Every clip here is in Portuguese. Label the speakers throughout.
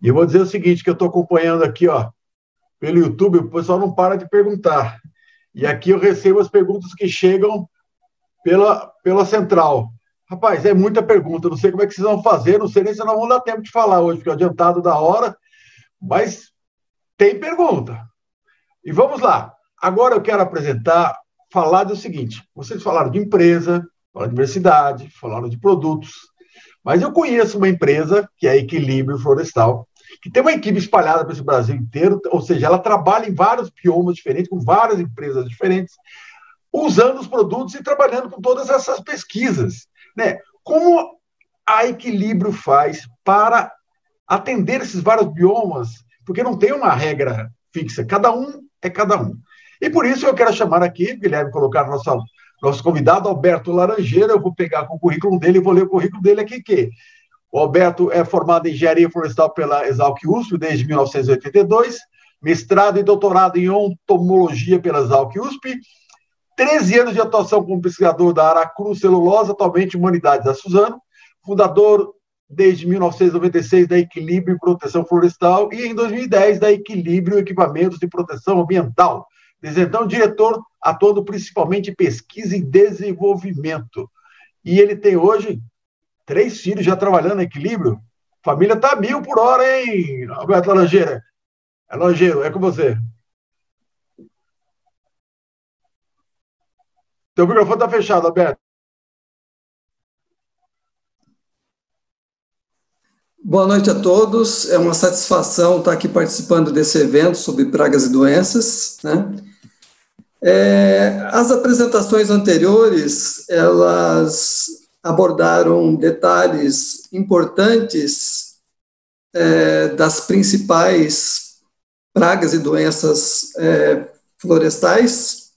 Speaker 1: E eu vou dizer o seguinte, que eu estou acompanhando aqui, ó, pelo YouTube, o pessoal não para de perguntar. E aqui eu recebo as perguntas que chegam pela central. Rapaz, é muita pergunta, não sei como é que vocês vão fazer, não sei nem se nós vamos dar tempo de falar hoje, porque é adiantado da hora, mas tem pergunta. E vamos lá. Agora eu quero falar do seguinte, vocês falaram de empresa, falaram de diversidade, falaram de produtos, mas eu conheço uma empresa, que é a Equilíbrio Florestal, que tem uma equipe espalhada para esse Brasil inteiro, ou seja, ela trabalha em vários biomas diferentes, com várias empresas diferentes, usando os produtos e trabalhando com todas essas pesquisas. Né? Como a Equilíbrio faz para atender esses vários biomas? Porque não tem uma regra fixa, cada um é cada um. E por isso eu quero chamar aqui, Guilherme, colocar nosso convidado, Alberto Laranjeira. Eu vou pegar com o currículo dele e vou ler o currículo dele aqui, que o Alberto é formado em Engenharia Florestal pela Exalc-USP desde 1982, mestrado e doutorado em Entomologia pela Exalc-USP, 13 anos de atuação como pesquisador da Aracruz Celulosa, atualmente Humanidades da Suzano, fundador desde 1996 da Equilíbrio Proteção Florestal e em 2010 da Equilíbrio Equipamentos de Proteção Ambiental. Desde então, diretor atuando principalmente em pesquisa e desenvolvimento. E ele tem hoje 3 filhos já trabalhando em Equilíbrio. Família tá 1000 por hora, hein, Alberto Laranjeira? É Laranjeiro, é com você. Teu microfone está fechado, Alberto.
Speaker 2: Boa noite a todos. É uma satisfação estar aqui participando desse evento sobre pragas e doenças, né? As apresentações anteriores, elas abordaram detalhes importantes das principais pragas e doenças florestais,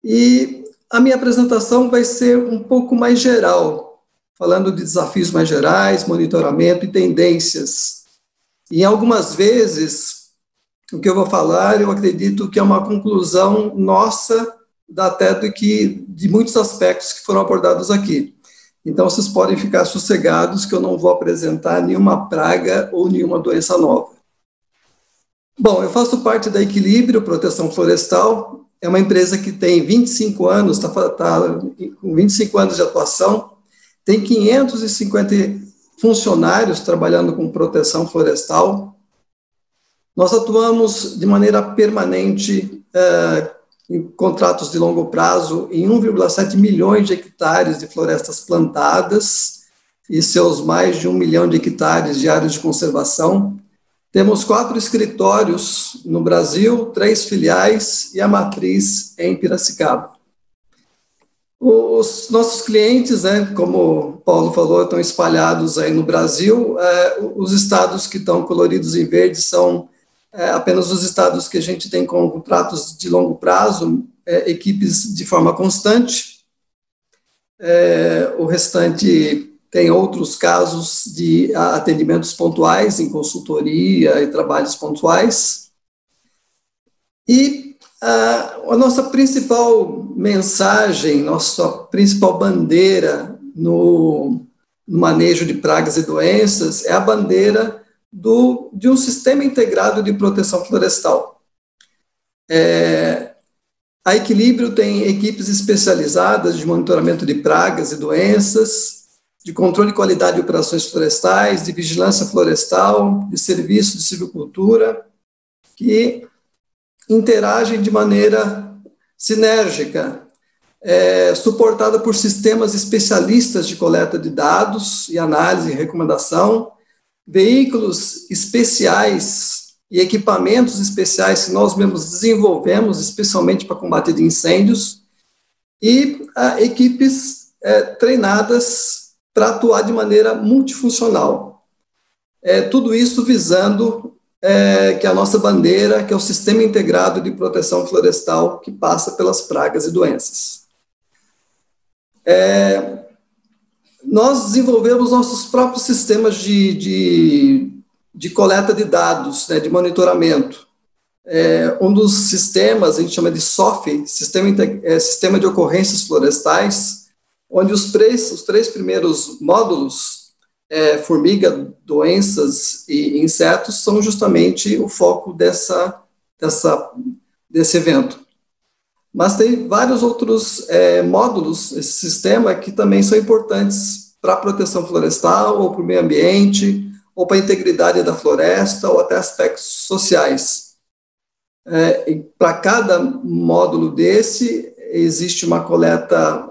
Speaker 2: e a minha apresentação vai ser um pouco mais geral, falando de desafios mais gerais, monitoramento e tendências. E algumas vezes, o que eu vou falar, eu acredito que é uma conclusão nossa, até de muitos aspectos que foram abordados aqui. Então, vocês podem ficar sossegados que eu não vou apresentar nenhuma praga ou nenhuma doença nova. Bom, eu faço parte da Equilíbrio Proteção Florestal, é uma empresa que tem 25 anos, está com 25 anos de atuação, tem 550 funcionários trabalhando com proteção florestal. Nós atuamos de maneira permanente em contratos de longo prazo em 1,7 milhões de hectares de florestas plantadas e seus mais de 1 milhão de hectares de áreas de conservação. Temos 4 escritórios no Brasil, 3 filiais e a matriz em Piracicaba. Os nossos clientes, né, como o Paulo falou, estão espalhados aí no Brasil. Os estados que estão coloridos em verde são apenas os estados que a gente tem com contratos de longo prazo, equipes de forma constante. O restante tem outros casos de atendimentos pontuais em consultoria e trabalhos pontuais. E a nossa principal mensagem, nossa principal bandeira no manejo de pragas e doenças é a bandeira de um sistema integrado de proteção florestal. A Equilíbrio tem equipes especializadas de monitoramento de pragas e doenças, de controle de qualidade de operações florestais, de vigilância florestal, de serviço de silvicultura, que interagem de maneira sinérgica, suportada por sistemas especialistas de coleta de dados e análise e recomendação, veículos especiais e equipamentos especiais que nós mesmos desenvolvemos, especialmente para combate de incêndios, e equipes treinadas para atuar de maneira multifuncional. Tudo isso visando que a nossa bandeira, que é o Sistema Integrado de Proteção Florestal, que passa pelas pragas e doenças. Nós desenvolvemos nossos próprios sistemas de coleta de dados, né, de monitoramento. Um dos sistemas, a gente chama de SOF, Sistema de Ocorrências Florestais, onde os três primeiros módulos formiga, doenças e insetos são justamente o foco desse evento. Mas tem vários outros módulos, esse sistema, que também são importantes para a proteção florestal, ou para o meio ambiente, ou para a integridade da floresta, ou até aspectos sociais. Para cada módulo desse, existe uma coleta,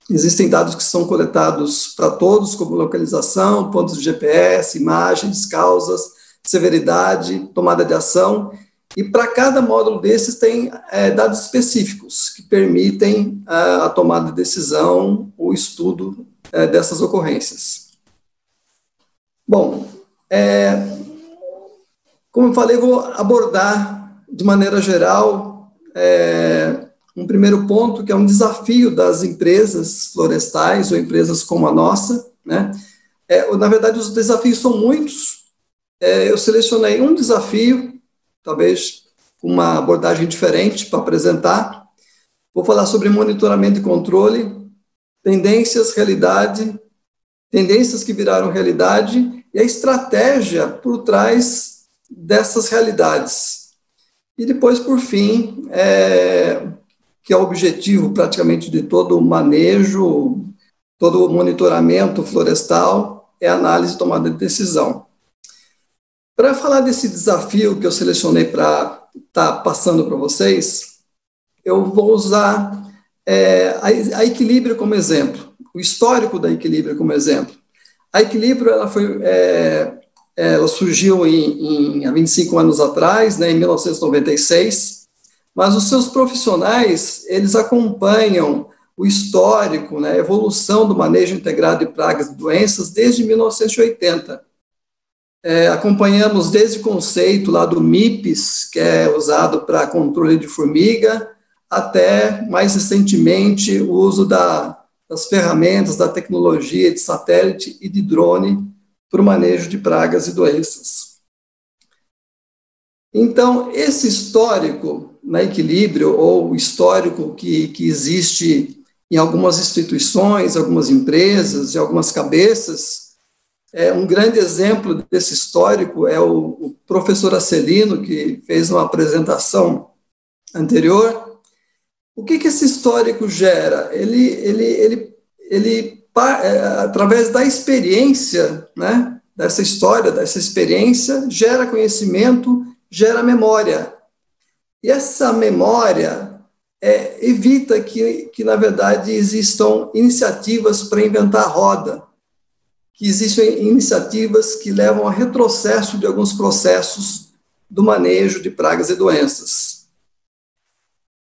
Speaker 2: existem dados que são coletados para todos, como localização, pontos de GPS, imagens, causas, severidade, tomada de ação. E para cada módulo desses tem dados específicos que permitem a tomada de decisão, o estudo dessas ocorrências. Bom, como eu falei, vou abordar de maneira geral um primeiro ponto, que é um desafio das empresas florestais ou empresas como a nossa, né? Na verdade, os desafios são muitos. Eu selecionei um desafio, talvez com uma abordagem diferente para apresentar. Vou falar sobre monitoramento e controle, tendências que viraram realidade e a estratégia por trás dessas realidades. E depois, por fim, que é o objetivo praticamente de todo o manejo, todo o monitoramento florestal, é a análise e tomada de decisão. Para falar desse desafio que eu selecionei para estar passando para vocês, eu vou usar a Equilíbrio como exemplo, o histórico da Equilíbrio como exemplo. A Equilíbrio ela surgiu há 25 anos atrás, né, em 1996, mas os seus profissionais, eles acompanham o histórico, né, a evolução do manejo integrado de pragas e doenças desde 1980. Acompanhamos desde o conceito lá do MIPS, que é usado para controle de formiga, até, mais recentemente, o uso das ferramentas, da tecnologia de satélite e de drone para o manejo de pragas e doenças. Então, esse histórico na Equilíbrio, ou o histórico que existe em algumas instituições, algumas empresas e algumas cabeças, um grande exemplo desse histórico é o professor Acelino, que fez uma apresentação anterior. O que esse histórico gera? Ele através da experiência, né, dessa história, dessa experiência, gera conhecimento, gera memória. E essa memória evita que, na verdade, existam iniciativas para inventar a roda, que existem iniciativas que levam a retrocesso de alguns processos do manejo de pragas e doenças.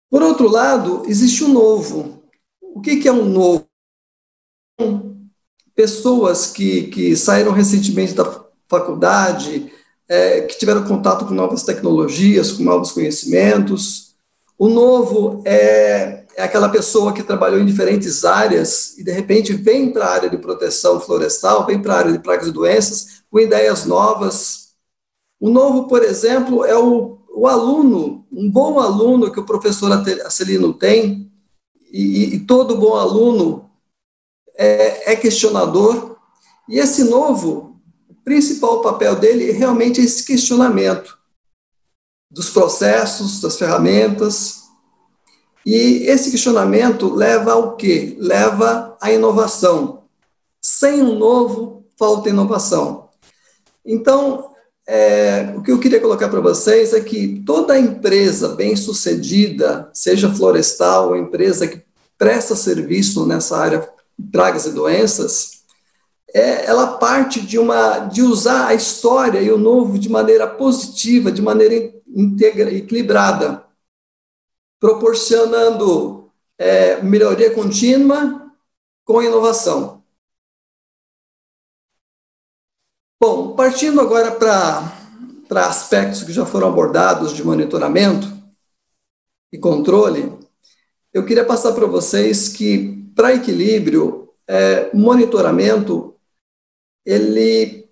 Speaker 2: Por outro lado, existe o novo. O que é um novo? Pessoas que saíram recentemente da faculdade, que tiveram contato com novas tecnologias, com novos conhecimentos. O novo é aquela pessoa que trabalhou em diferentes áreas e, de repente, vem para a área de proteção florestal, vem para a área de pragas e doenças, com ideias novas. O novo, por exemplo, é o aluno, um bom aluno que o professor Acelino tem, e todo bom aluno é questionador, e esse novo, o principal papel dele é realmente esse questionamento dos processos, das ferramentas. E esse questionamento leva ao quê? Leva à inovação. Sem um novo, falta inovação. Então, o que eu queria colocar para vocês é que toda empresa bem-sucedida, seja florestal ou empresa que presta serviço nessa área de pragas e doenças, ela parte de usar a história e o novo de maneira positiva, de maneira equilibrada, proporcionando melhoria contínua com inovação. Bom, partindo agora para aspectos que já foram abordados de monitoramento e controle, eu queria passar para vocês que, para Equilíbrio, o monitoramento ele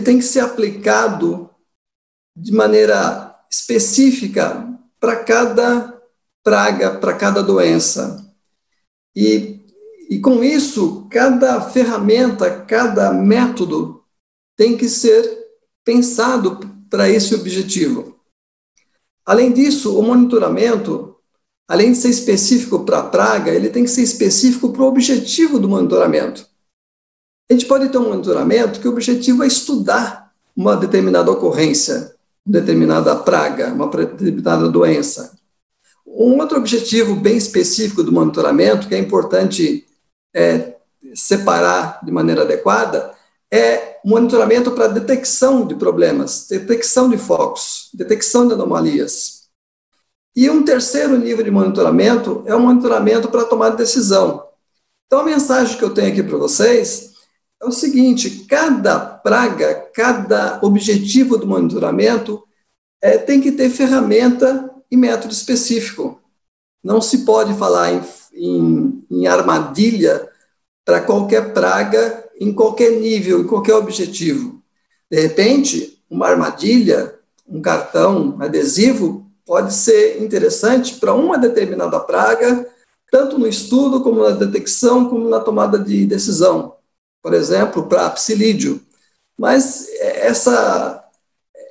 Speaker 2: tem que ser aplicado de maneira específica para cada praga, para cada doença. E E com isso, cada ferramenta, cada método tem que ser pensado para esse objetivo. Além disso, o monitoramento, além de ser específico para a praga, ele tem que ser específico para o objetivo do monitoramento. A gente pode ter um monitoramento que o objetivo é estudar uma determinada ocorrência, uma determinada praga, uma determinada doença. Um outro objetivo bem específico do monitoramento, que é importante separar de maneira adequada, é monitoramento para detecção de problemas, detecção de focos, detecção de anomalias. E um terceiro nível de monitoramento é o monitoramento para tomar decisão. Então, a mensagem que eu tenho aqui para vocês é o seguinte: cada praga, cada objetivo do monitoramento tem que ter ferramenta e método específico. Não se pode falar em armadilha para qualquer praga, em qualquer nível, em qualquer objetivo. De repente, uma armadilha, um cartão adesivo, pode ser interessante para uma determinada praga, tanto no estudo, como na detecção, como na tomada de decisão. Por exemplo, para psilídeo. Mas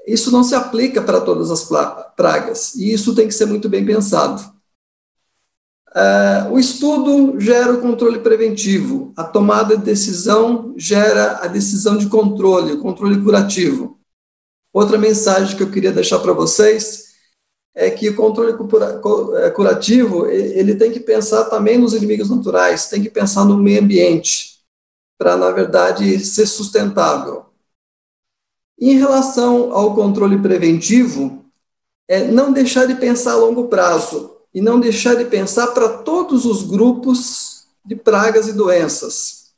Speaker 2: isso não se aplica para todas as pragas, e isso tem que ser muito bem pensado. O estudo gera o controle preventivo, a tomada de decisão gera a decisão de controle, o controle curativo. Outra mensagem que eu queria deixar para vocês é que o controle curativo, ele tem que pensar também nos inimigos naturais, tem que pensar no meio ambiente, para, na verdade, ser sustentável. Em relação ao controle preventivo, não deixar de pensar a longo prazo e não deixar de pensar para todos os grupos de pragas e doenças.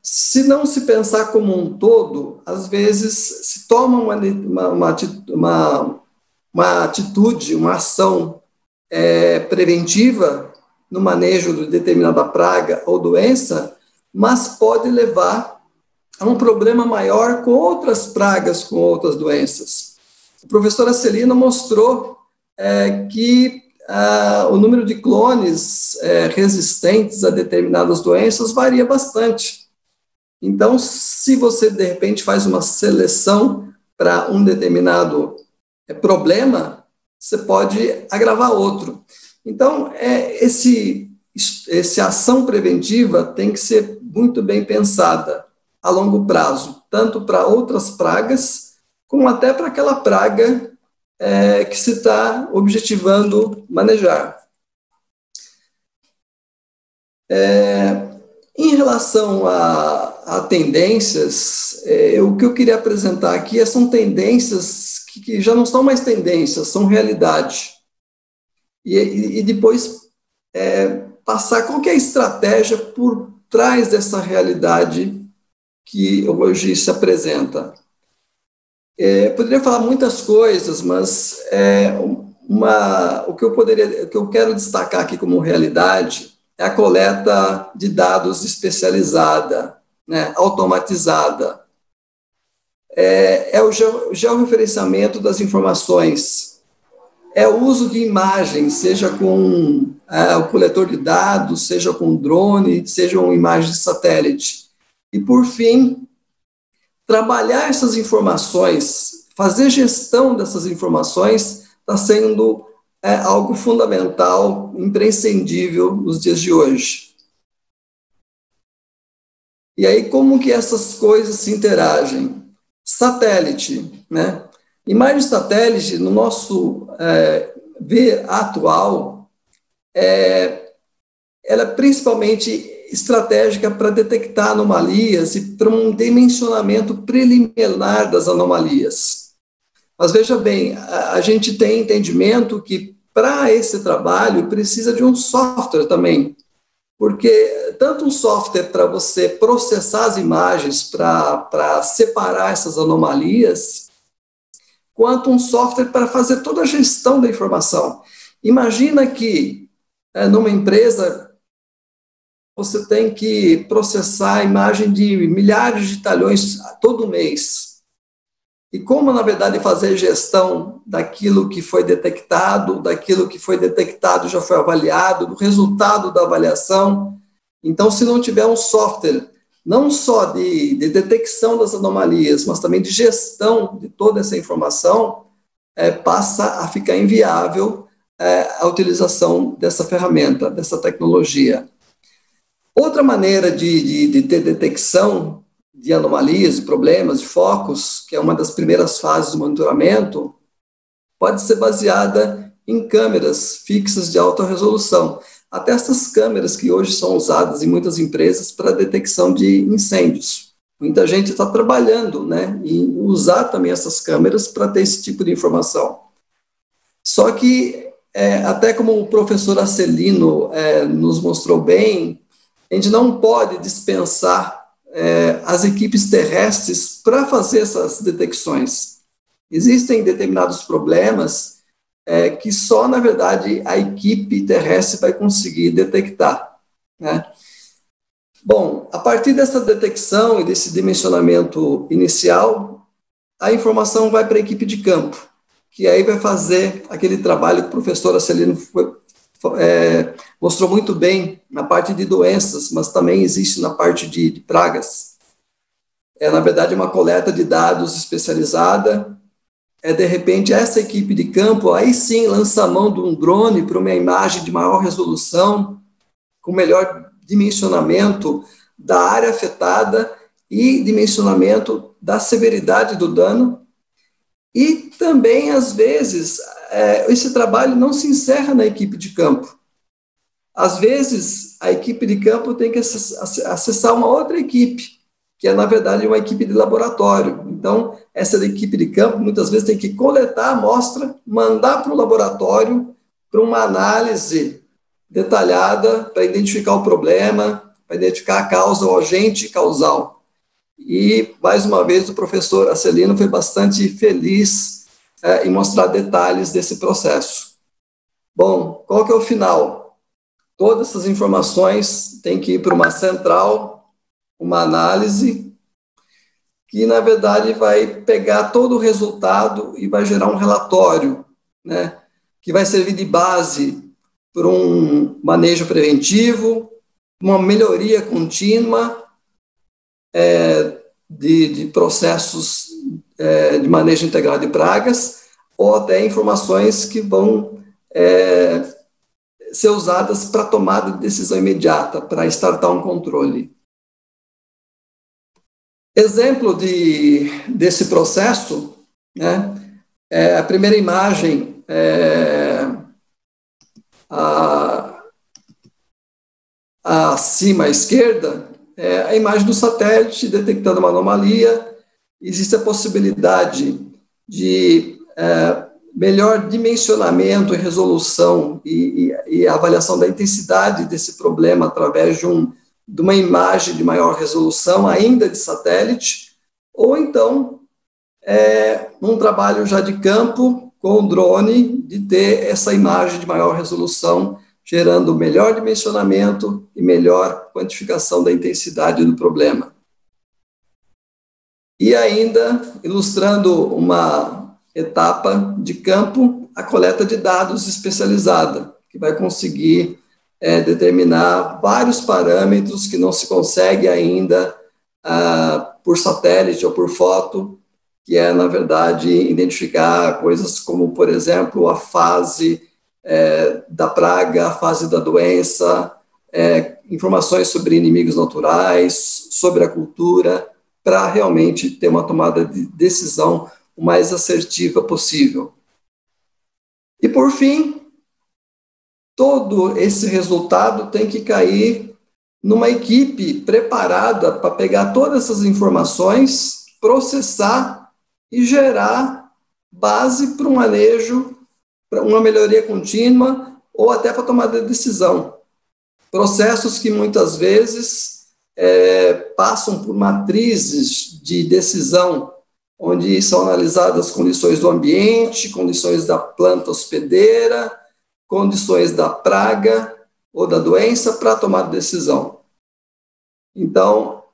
Speaker 2: Se não se pensar como um todo, às vezes se toma uma atitude, uma ação preventiva no manejo de determinada praga ou doença, mas pode levar a um problema maior com outras pragas, com outras doenças. O professor Acelino mostrou que o número de clones resistentes a determinadas doenças varia bastante. Então, se você, de repente, faz uma seleção para um determinado problema, você pode agravar outro. Então, essa ação preventiva tem que ser muito bem pensada a longo prazo, tanto para outras pragas, como até para aquela praga que se está objetivando manejar. Em relação a tendências, o que eu queria apresentar aqui são tendências que já não são mais tendências, são realidade. E depois passar qual que é a estratégia por trás dessa realidade que hoje se apresenta. Poderia falar muitas coisas, mas o que eu quero destacar aqui como realidade é a coleta de dados especializada, né, automatizada. É o georreferenciamento das informações. É o uso de imagens, seja com o coletor de dados, seja com drone, sejam imagens de satélite. E, por fim, trabalhar essas informações, fazer gestão dessas informações, está sendo algo fundamental, imprescindível nos dias de hoje. E aí, como que essas coisas se interagem? Satélite, né? Imagem de satélite, no nosso ver atual, ela é principalmente estratégica para detectar anomalias e para um dimensionamento preliminar das anomalias. Mas veja bem, a gente tem entendimento que para esse trabalho precisa de um software também, porque tanto um software para você processar as imagens, para separar essas anomalias, quanto um software para fazer toda a gestão da informação. Imagina que numa empresa você tem que processar a imagem de milhares de talhões todo mês. e como, na verdade, fazer gestão daquilo que foi detectado, já foi avaliado, do resultado da avaliação. Então, se não tiver um software, não só de detecção das anomalias, mas também de gestão de toda essa informação, passa a ficar inviável a utilização dessa ferramenta, dessa tecnologia. Outra maneira de ter detecção de anomalias, de problemas, de focos, que é uma das primeiras fases do monitoramento, pode ser baseada em câmeras fixas de alta resolução. Até essas câmeras que hoje são usadas em muitas empresas para detecção de incêndios. Muita gente está trabalhando, né, em usar também essas câmeras para ter esse tipo de informação. Só que, até como o professor Arcelino nos mostrou bem, a gente não pode dispensar as equipes terrestres para fazer essas detecções. Existem determinados problemas que só, na verdade, a equipe terrestre vai conseguir detectar, né? Bom, a partir dessa detecção e desse dimensionamento inicial, a informação vai para a equipe de campo, que aí vai fazer aquele trabalho que o professor Arcelino mostrou muito bem na parte de doenças, mas também existe na parte de pragas. Na verdade, uma coleta de dados especializada. De repente, essa equipe de campo, aí sim, lança a mão de um drone para uma imagem de maior resolução, com melhor dimensionamento da área afetada e dimensionamento da severidade do dano. E também, às vezes, esse trabalho não se encerra na equipe de campo. Às vezes, a equipe de campo tem que acessar uma outra equipe, que é, na verdade, uma equipe de laboratório. Então, essa equipe de campo, muitas vezes, tem que coletar a amostra, mandar para o laboratório para uma análise detalhada para identificar o problema, para identificar a causa, o agente causal. E, mais uma vez, o professor Arcelino foi bastante feliz em mostrar detalhes desse processo. Bom, qual que é o final? Todas essas informações têm que ir para uma central, uma análise, que, na verdade, vai pegar todo o resultado e vai gerar um relatório, né, que vai servir de base para um manejo preventivo, uma melhoria contínua de processos de manejo integrado de pragas, ou até informações que vão ser usadas para tomada de decisão imediata, para startar um controle. Exemplo desse processo, né, a primeira imagem, acima à esquerda, é a imagem do satélite detectando uma anomalia. Existe a possibilidade de melhor dimensionamento e resolução e avaliação da intensidade desse problema através de uma imagem de maior resolução, ainda de satélite, ou então um trabalho já de campo com o drone, de ter essa imagem de maior resolução, gerando melhor dimensionamento e melhor quantificação da intensidade do problema. E ainda, ilustrando uma etapa de campo, a coleta de dados especializada, que vai conseguir determinar vários parâmetros que não se consegue ainda por satélite ou por foto, que é, na verdade, identificar coisas como, por exemplo, a fase da praga, a fase da doença, informações sobre inimigos naturais, sobre a cultura, para realmente ter uma tomada de decisão o mais assertiva possível. E, por fim, todo esse resultado tem que cair numa equipe preparada para pegar todas essas informações, processar e gerar base para um manejo, para uma melhoria contínua ou até para tomada de decisão. Processos que muitas vezes passam por matrizes de decisão, onde são analisadas condições do ambiente, condições da planta hospedeira, condições da praga ou da doença para tomar decisão. Então,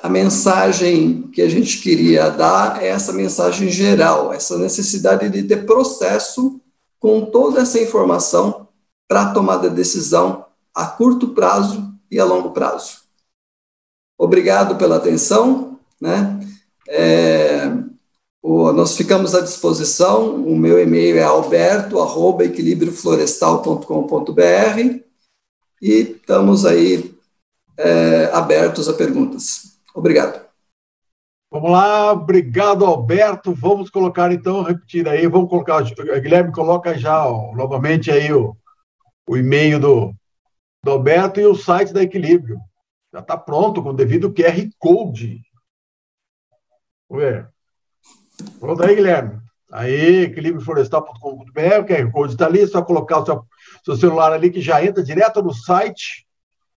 Speaker 2: a mensagem que a gente queria dar é essa mensagem geral, essa necessidade de ter processo com toda essa informação para tomar a decisão a curto prazo e a longo prazo. Obrigado pela atenção, né? Nós ficamos à disposição, o meu e-mail é alberto@equilibrioflorestal.com.br e estamos aí abertos a perguntas. Obrigado.
Speaker 1: Vamos lá, obrigado, Alberto. Vamos colocar, então, repetir aí, vamos colocar, Guilherme, coloca já novamente aí o e-mail do Alberto e o site da Equilíbrio. Já está pronto, com o devido QR Code. Vamos ver. Pronto aí, Guilherme. Aí, equilibrioflorestal.com.br, o QR Code está ali, é só colocar o seu celular ali, que já entra direto no site.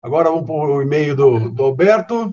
Speaker 1: Agora vamos para o e-mail do Alberto.